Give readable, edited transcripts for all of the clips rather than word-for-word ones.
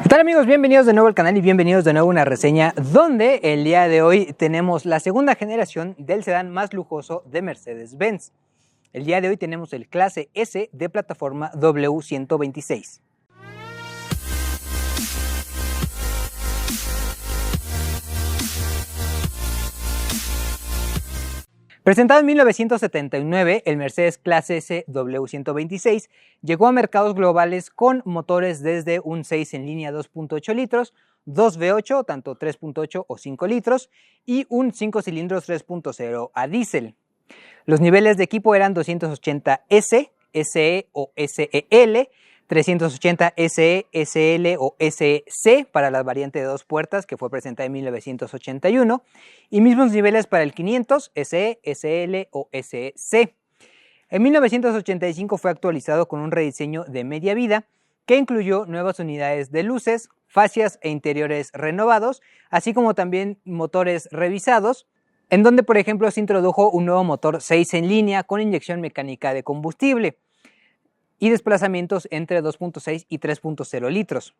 ¿Qué tal, amigos? Bienvenidos de nuevo al canal y bienvenidos de nuevo a una reseña donde el día de hoy tenemos la segunda generación del sedán más lujoso de Mercedes-Benz. El día de hoy tenemos el Clase S de plataforma W126. Presentado en 1979, el Mercedes Clase S W126 llegó a mercados globales con motores desde un 6 en línea 2.8 litros, 2 V8, tanto 3.8 o 5 litros, y un 5 cilindros 3.0 a diésel. Los niveles de equipo eran 280S, SE o SEL, 380 SE, SL o SC para la variante de dos puertas que fue presentada en 1981 y mismos niveles para el 500 SE, SL o SC. En 1985 fue actualizado con un rediseño de media vida que incluyó nuevas unidades de luces, fascias e interiores renovados, así como también motores revisados, en donde por ejemplo se introdujo un nuevo motor 6 en línea con inyección mecánica de combustible y desplazamientos entre 2.6 y 3.0 litros.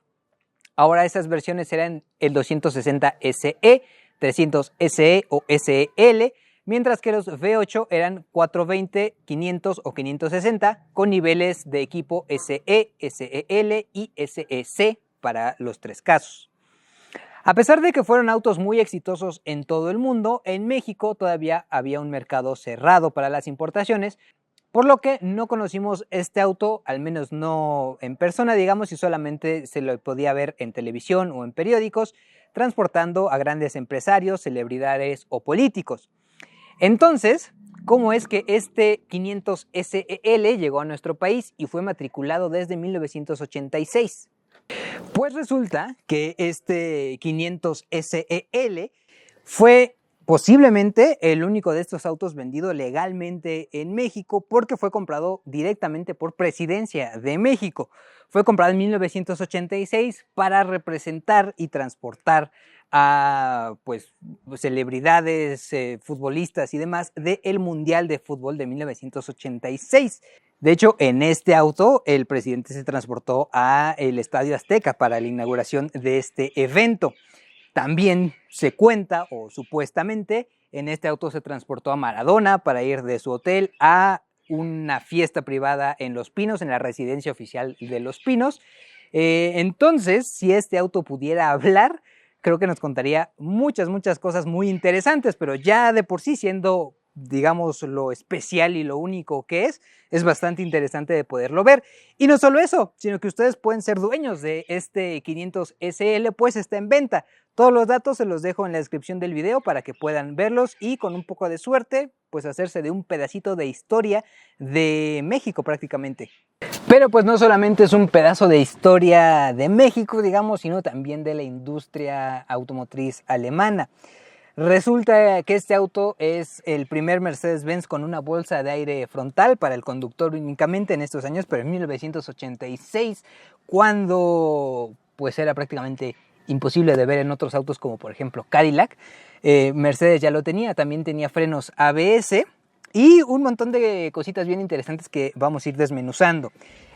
Ahora esas versiones eran el 260 SE, 300 SE o SEL, mientras que los V8 eran 420, 500 o 560 con niveles de equipo SE, SEL y SEC para los tres casos. A pesar de que fueron autos muy exitosos en todo el mundo, en México todavía había un mercado cerrado para las importaciones, por lo que no conocimos este auto, al menos no en persona, digamos, y solamente se lo podía ver en televisión o en periódicos, transportando a grandes empresarios, celebridades o políticos. Entonces, ¿cómo es que este 500 SEL llegó a nuestro país y fue matriculado desde 1986? Pues resulta que este 500 SEL fue posiblemente el único de estos autos vendido legalmente en México porque fue comprado directamente por Presidencia de México. Fue comprado en 1986 para representar y transportar a celebridades, futbolistas y demás del Mundial de Fútbol de 1986. De hecho, en este auto el presidente se transportó al Estadio Azteca para la inauguración de este evento. También se cuenta, o supuestamente, en este auto se transportó a Maradona para ir de su hotel a una fiesta privada en Los Pinos, en la residencia oficial de Los Pinos. Entonces, si este auto pudiera hablar, creo que nos contaría muchas cosas muy interesantes, pero ya de por sí siendo, digamos, lo especial y lo único que es bastante interesante de poderlo ver. Y no solo eso, sino que ustedes pueden ser dueños de este 500 SL, pues está en venta. Todos los datos se los dejo en la descripción del video para que puedan verlos y con un poco de suerte, pues hacerse de un pedacito de historia de México prácticamente. Pero pues no solamente es un pedazo de historia de México, digamos, sino también de la industria automotriz alemana. Resulta que este auto es el primer Mercedes-Benz con una bolsa de aire frontal para el conductor únicamente en estos años, pero en 1986, cuando pues era prácticamente imposible de ver en otros autos como por ejemplo Cadillac, Mercedes ya lo tenía, también tenía frenos ABS y un montón de cositas bien interesantes que vamos a ir desmenuzando.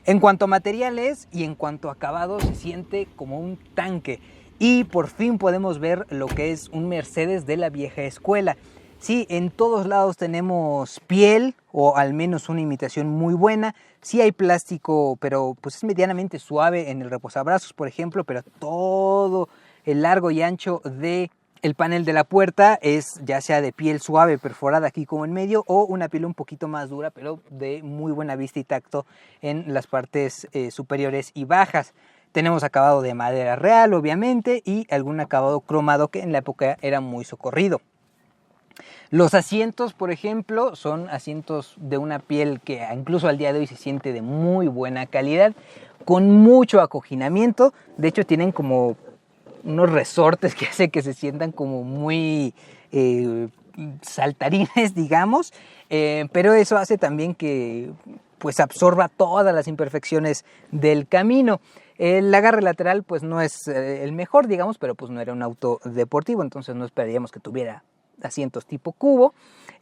En cuanto a materiales y en cuanto a acabado, se siente como un tanque. Y por fin podemos ver lo que es un Mercedes de la vieja escuela. Sí, en todos lados tenemos piel o al menos una imitación muy buena. Sí hay plástico, pero pues es medianamente suave en el reposabrazos, por ejemplo, pero todo el largo y ancho del panel de la puerta es ya sea de piel suave perforada aquí como en medio o una piel un poquito más dura, pero de muy buena vista y tacto en las partes superiores y bajas. Tenemos acabado de madera real, obviamente, y algún acabado cromado que en la época era muy socorrido. Los asientos, por ejemplo, son asientos de una piel que incluso al día de hoy se siente de muy buena calidad, con mucho acoginamiento. De hecho, tienen como unos resortes que hacen que se sientan como muy saltarines, digamos, pero eso hace también que pues absorba todas las imperfecciones del camino. El agarre lateral pues no es el mejor, digamos, pero pues no era un auto deportivo, entonces no esperaríamos que tuviera asientos tipo cubo.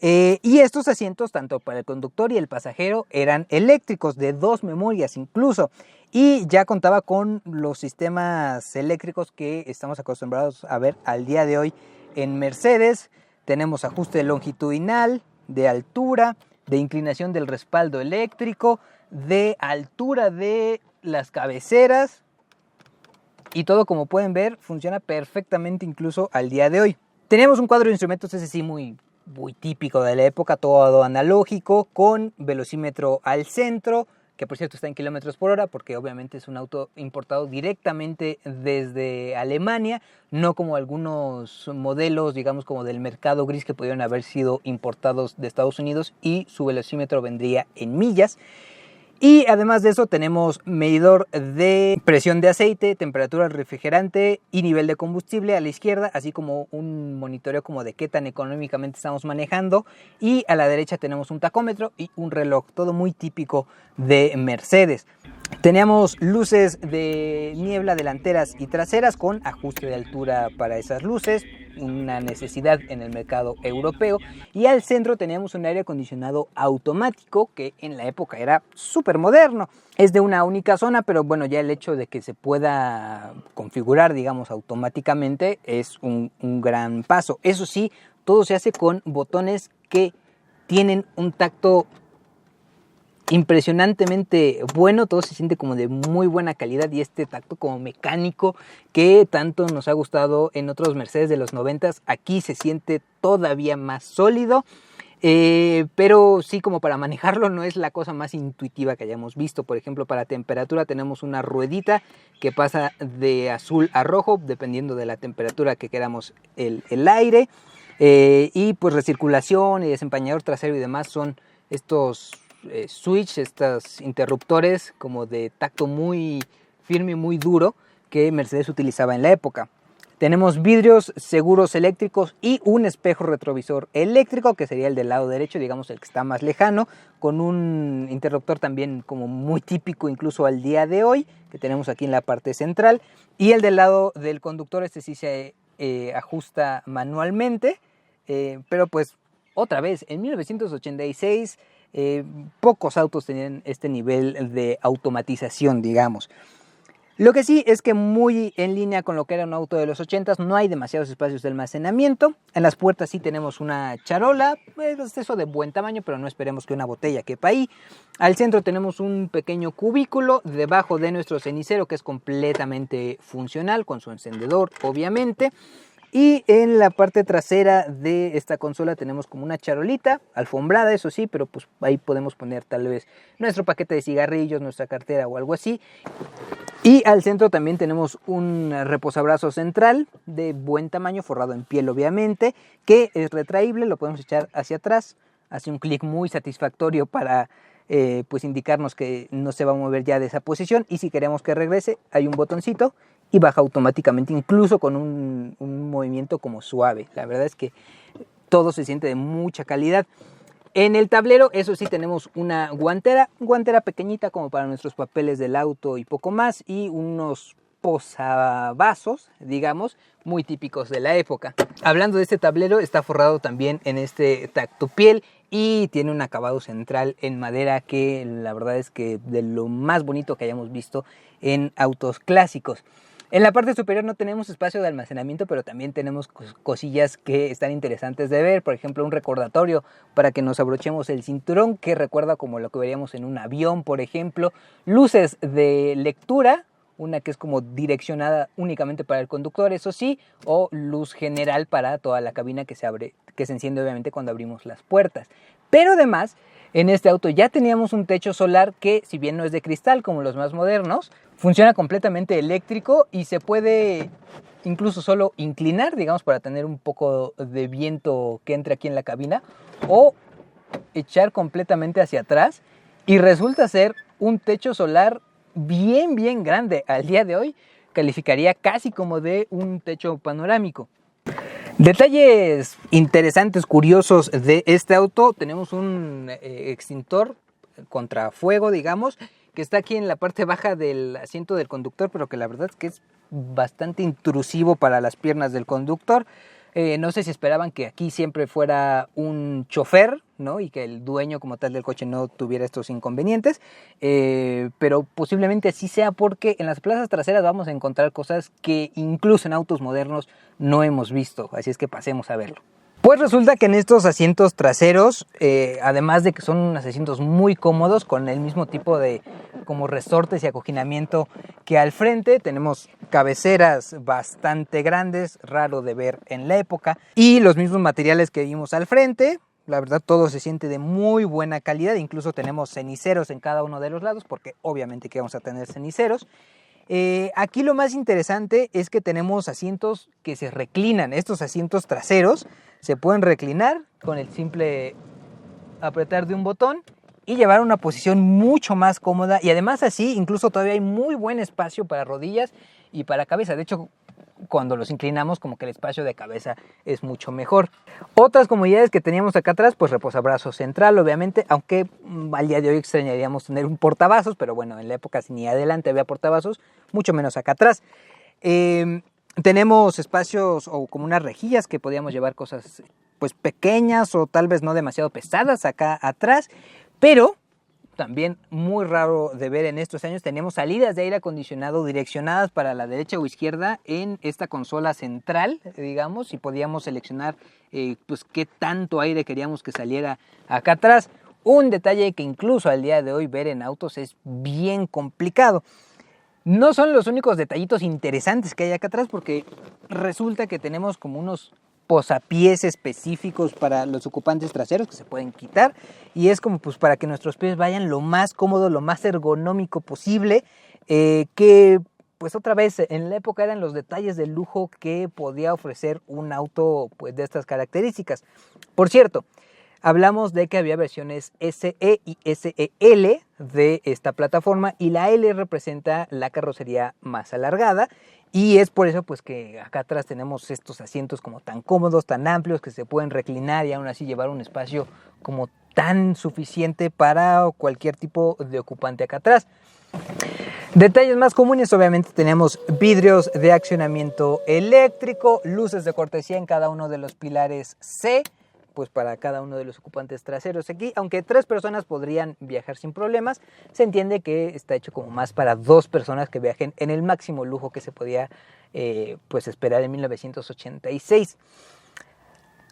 Y estos asientos, tanto para el conductor y el pasajero, eran eléctricos de 2 memorias incluso. y ya contaba con los sistemas eléctricos que estamos acostumbrados a ver al día de hoy en Mercedes. Tenemos ajuste longitudinal, de altura, de inclinación del respaldo eléctrico, de altura de las cabeceras, y todo, como pueden ver, funciona perfectamente incluso al día de hoy. Teníamos un cuadro de instrumentos, ese sí, muy típico de la época, todo analógico, con velocímetro al centro, que por cierto está en kilómetros por hora, porque obviamente es un auto importado directamente desde Alemania, no como algunos modelos, digamos, como del mercado gris, que pudieron haber sido importados de Estados Unidos y su velocímetro vendría en millas. Y además de eso tenemos medidor de presión de aceite, temperatura del refrigerante y nivel de combustible a la izquierda, así como un monitoreo como de qué tan económicamente estamos manejando. Y a la derecha tenemos un tacómetro y un reloj, todo muy típico de Mercedes. Teníamos luces de niebla delanteras y traseras con ajuste de altura para esas luces, una necesidad en el mercado europeo, y al centro teníamos un aire acondicionado automático que en la época era súper moderno. Es de una única zona, pero bueno, ya el hecho de que se pueda configurar, digamos, automáticamente es un gran paso. Eso sí, todo se hace con botones que tienen un tacto impresionantemente bueno, todo se siente como de muy buena calidad, y este tacto como mecánico que tanto nos ha gustado en otros Mercedes de los 90s, aquí se siente todavía más sólido, pero sí, como para manejarlo no es la cosa más intuitiva que hayamos visto. Por ejemplo, para temperatura tenemos una ruedita que pasa de azul a rojo dependiendo de la temperatura que queramos el aire, y pues recirculación y desempañador trasero y demás son estos switch, estos interruptores como de tacto muy firme y muy duro que Mercedes utilizaba en la época. Tenemos vidrios seguros eléctricos y un espejo retrovisor eléctrico, que sería el del lado derecho, digamos el que está más lejano, con un interruptor también como muy típico incluso al día de hoy, que tenemos aquí en la parte central. Y el del lado del conductor, este sí se ajusta manualmente, pero pues otra vez, en 1986 pocos autos tenían este nivel de automatización, digamos. Lo que sí es que muy en línea con lo que era un auto de los 80s, no hay demasiados espacios de almacenamiento. En las puertas sí tenemos una charola, es eso de buen tamaño, pero no esperemos que una botella quepa ahí. Al centro tenemos un pequeño cubículo debajo de nuestro cenicero que es completamente funcional, con su encendedor obviamente. Y en la parte trasera de esta consola tenemos como una charolita, alfombrada eso sí, pero pues ahí podemos poner tal vez nuestro paquete de cigarrillos, nuestra cartera o algo así. Y al centro también tenemos un reposabrazos central de buen tamaño, forrado en piel obviamente, que es retraíble, lo podemos echar hacia atrás, hace un clic muy satisfactorio para pues indicarnos que no se va a mover ya de esa posición, y si queremos que regrese hay un botoncito y baja automáticamente, incluso con un movimiento como suave. La verdad es que todo se siente de mucha calidad. En el tablero, eso sí, tenemos una guantera pequeñita como para nuestros papeles del auto y poco más, y unos posavasos, digamos, muy típicos de la época. Hablando de este tablero, está forrado también en este tactopiel y tiene un acabado central en madera que la verdad es que de lo más bonito que hayamos visto en autos clásicos. En la parte superior no tenemos espacio de almacenamiento, pero también tenemos cosillas que están interesantes de ver. Por ejemplo, un recordatorio para que nos abrochemos el cinturón, que recuerda como lo que veríamos en un avión, por ejemplo. Luces de lectura, una que es como direccionada únicamente para el conductor, eso sí, o luz general para toda la cabina que se enciende obviamente cuando abrimos las puertas. Pero además, en este auto ya teníamos un techo solar que, si bien no es de cristal como los más modernos, funciona completamente eléctrico y se puede incluso solo inclinar, digamos, para tener un poco de viento que entre aquí en la cabina, o echar completamente hacia atrás, y resulta ser un techo solar bien grande. Al día de hoy calificaría casi como de un techo panorámico. Detalles interesantes, curiosos de este auto: tenemos un extintor contra fuego, digamos, que está aquí en la parte baja del asiento del conductor, pero que la verdad es que es bastante intrusivo para las piernas del conductor. No sé si esperaban que aquí siempre fuera un chofer, ¿no? Y que el dueño como tal del coche no tuviera estos inconvenientes, pero posiblemente así sea porque en las plazas traseras vamos a encontrar cosas que incluso en autos modernos no hemos visto, así es que pasemos a verlo. Pues resulta que en estos asientos traseros, además de que son unos asientos muy cómodos con el mismo tipo de como resortes y acoginamiento que al frente, tenemos cabeceras bastante grandes, raro de ver en la época, y los mismos materiales que vimos al frente. La verdad todo se siente de muy buena calidad, incluso tenemos ceniceros en cada uno de los lados porque obviamente que vamos a tener ceniceros. Aquí lo más interesante es que tenemos asientos que se reclinan. Estos asientos traseros se pueden reclinar con el simple apretar de un botón y llevar a una posición mucho más cómoda, y además así incluso todavía hay muy buen espacio para rodillas y para cabeza. De hecho, cuando los inclinamos como que el espacio de cabeza es mucho mejor. Otras comodidades que teníamos acá atrás, pues reposabrazos central obviamente, aunque al día de hoy extrañaríamos tener un portavasos, pero bueno, en la época si ni adelante había portavasos, mucho menos acá atrás. Tenemos espacios o como unas rejillas que podíamos llevar cosas pues pequeñas o tal vez no demasiado pesadas acá atrás, pero también muy raro de ver en estos años, tenemos salidas de aire acondicionado direccionadas para la derecha o izquierda en esta consola central, digamos, y podíamos seleccionar pues qué tanto aire queríamos que saliera acá atrás. Un detalle que incluso al día de hoy ver en autos es bien complicado. No son los únicos detallitos interesantes que hay acá atrás, porque resulta que tenemos como unos posapiés específicos para los ocupantes traseros que se pueden quitar, y es como pues para que nuestros pies vayan lo más cómodo, lo más ergonómico posible, que pues otra vez en la época eran los detalles de lujo que podía ofrecer un auto pues de estas características. Por cierto, hablamos de que había versiones SE y SEL de esta plataforma, y la L representa la carrocería más alargada, y es por eso pues que acá atrás tenemos estos asientos como tan cómodos, tan amplios, que se pueden reclinar y aún así llevar un espacio como tan suficiente para cualquier tipo de ocupante acá atrás. Detalles más comunes, obviamente tenemos vidrios de accionamiento eléctrico, luces de cortesía en cada uno de los pilares C, pues para cada uno de los ocupantes traseros aquí, aunque 3 personas podrían viajar sin problemas, se entiende que está hecho como más para 2 personas que viajen en el máximo lujo que se podía pues esperar en 1986.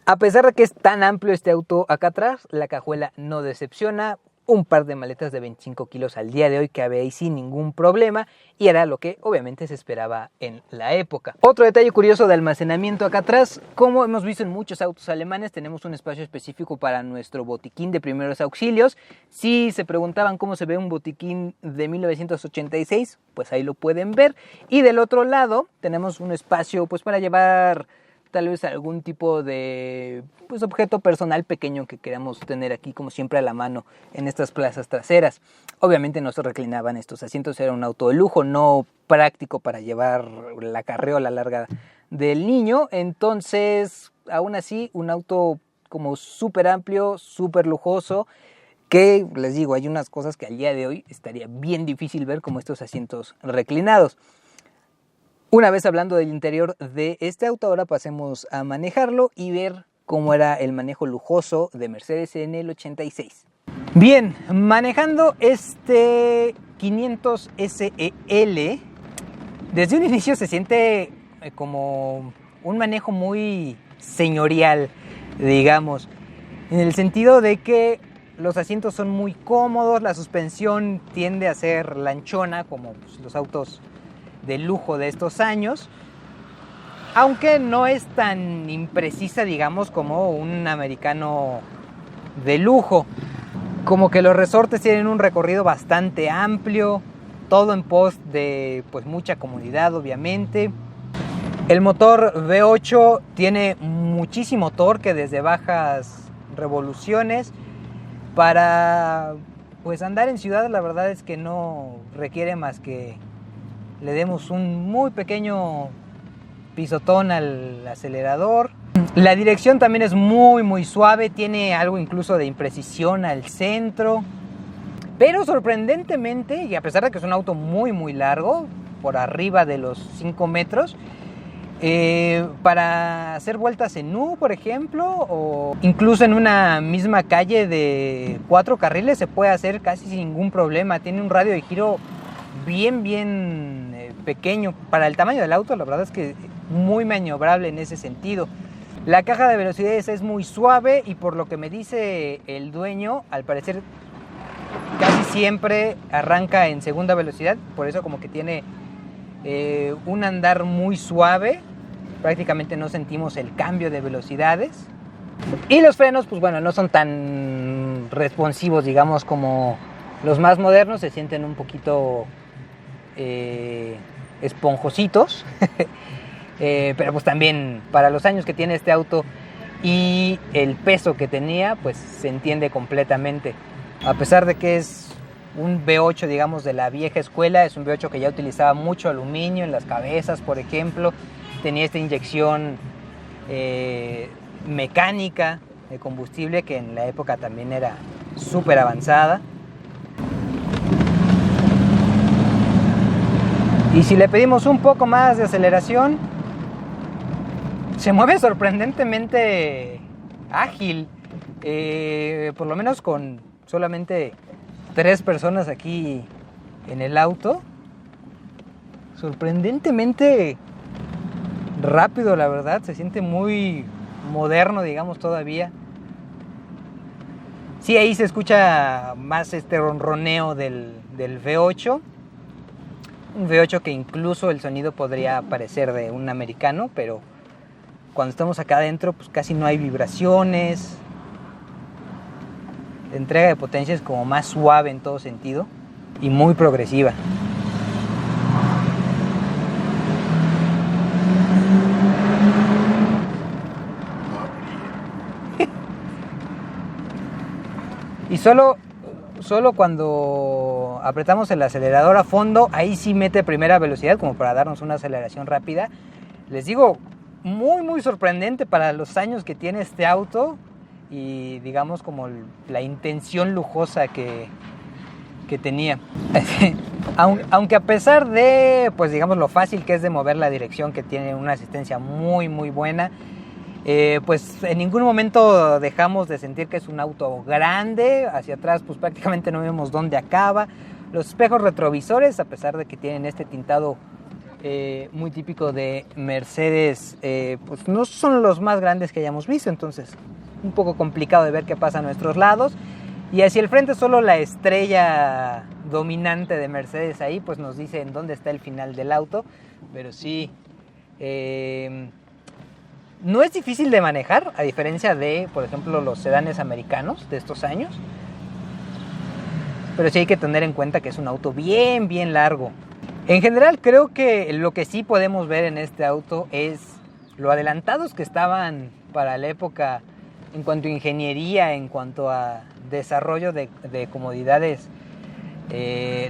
A pesar de que es tan amplio este auto acá atrás, la cajuela no decepciona. Un par de maletas de 25 kilos al día de hoy cabe ahí sin ningún problema, y era lo que obviamente se esperaba en la época. Otro detalle curioso de almacenamiento acá atrás, como hemos visto en muchos autos alemanes, tenemos un espacio específico para nuestro botiquín de primeros auxilios. Si se preguntaban cómo se ve un botiquín de 1986, pues ahí lo pueden ver. Y del otro lado tenemos un espacio pues para llevar tal vez algún tipo de pues, objeto personal pequeño que queramos tener aquí como siempre a la mano en estas plazas traseras. Obviamente no se reclinaban estos asientos, era un auto de lujo, no práctico para llevar la carreola larga del niño. Entonces, aún así, un auto como súper amplio, súper lujoso, que les digo, hay unas cosas que al día de hoy estaría bien difícil ver, como estos asientos reclinados. Una vez hablando del interior de este auto, ahora pasemos a manejarlo y ver cómo era el manejo lujoso de Mercedes en el 86. Bien, manejando este 500 SEL, desde un inicio se siente como un manejo muy señorial, digamos, en el sentido de que los asientos son muy cómodos, la suspensión tiende a ser lanchona como pues, los autos de lujo de estos años, aunque no es tan imprecisa, digamos, como un americano de lujo. Como que los resortes tienen un recorrido bastante amplio, todo en pos de pues mucha comodidad, obviamente. El motor V8 tiene muchísimo torque desde bajas revoluciones. Para pues andar en ciudad, la verdad es que no requiere más que le demos un muy pequeño pisotón al acelerador. La dirección también es muy suave, tiene algo incluso de imprecisión al centro, pero sorprendentemente, y a pesar de que es un auto muy largo, por arriba de los 5 metros, Para hacer vueltas en U, por ejemplo, o incluso en una misma calle de 4 carriles se puede hacer casi sin ningún problema. Tiene un radio de giro bien pequeño. Para el tamaño del auto, la verdad es que muy maniobrable en ese sentido. La caja de velocidades es muy suave y por lo que me dice el dueño, al parecer casi siempre arranca en segunda velocidad, por eso como que tiene un andar muy suave. Prácticamente no sentimos el cambio de velocidades. Y los frenos, pues bueno, no son tan responsivos, digamos, como los más modernos. Se sienten un poquito esponjositos. Pero pues también para los años que tiene este auto y el peso que tenía, pues se entiende completamente. A pesar de que es un V8, digamos, de la vieja escuela, es un V8 que ya utilizaba mucho aluminio en las cabezas, por ejemplo. Tenía esta inyección mecánica de combustible que en la época también era súper avanzada. Y si le pedimos un poco más de aceleración, se mueve sorprendentemente ágil. Por lo menos con solamente 3 personas aquí en el auto. Sorprendentemente rápido, la verdad. Se siente muy moderno, digamos, todavía. Sí, ahí se escucha más este ronroneo del V8. Un V8 que incluso el sonido podría parecer de un americano, pero cuando estamos acá adentro, pues casi no hay vibraciones. La entrega de potencia es como más suave en todo sentido y muy progresiva. Y solo cuando apretamos el acelerador a fondo, ahí sí mete primera velocidad como para darnos una aceleración rápida. Les digo, muy sorprendente para los años que tiene este auto y digamos como la intención lujosa que tenía. Aunque a pesar de, pues digamos, lo fácil que es de mover la dirección, que tiene una asistencia muy buena, pues en ningún momento dejamos de sentir que es un auto grande. Hacia atrás pues prácticamente no vemos dónde acaba. Los espejos retrovisores, a pesar de que tienen este tintado muy típico de Mercedes, pues no son los más grandes que hayamos visto, entonces un poco complicado de ver qué pasa a nuestros lados. Y hacia el frente solo la estrella dominante de Mercedes ahí pues nos dice en dónde está el final del auto, pero sí, no es difícil de manejar, a diferencia de, por ejemplo, los sedanes americanos de estos años. Pero sí hay que tener en cuenta que es un auto bien largo. En general creo que lo que sí podemos ver en este auto es lo adelantados que estaban para la época en cuanto a ingeniería, en cuanto a desarrollo de comodidades,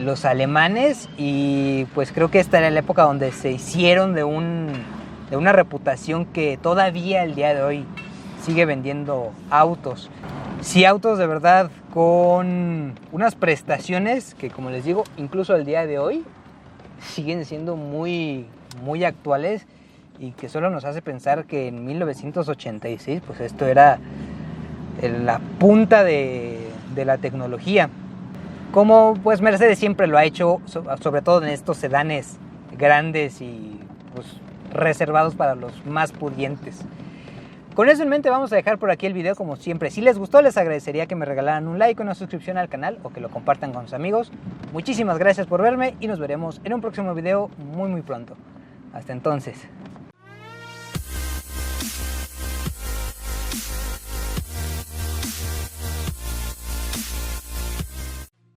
los alemanes. Y pues creo que esta era la época donde se hicieron de una reputación que todavía el día de hoy sigue vendiendo autos. Sí, autos de verdad con unas prestaciones que, como les digo, incluso el día de hoy siguen siendo muy actuales y que solo nos hace pensar que en 1986 pues esto era la punta de la tecnología, como pues Mercedes siempre lo ha hecho, sobre todo en estos sedanes grandes y pues reservados para los más pudientes. Con eso en mente vamos a dejar por aquí el video como siempre. Si les gustó, les agradecería que me regalaran un like o una suscripción al canal o que lo compartan con sus amigos. Muchísimas gracias por verme y nos veremos en un próximo video muy pronto. Hasta entonces.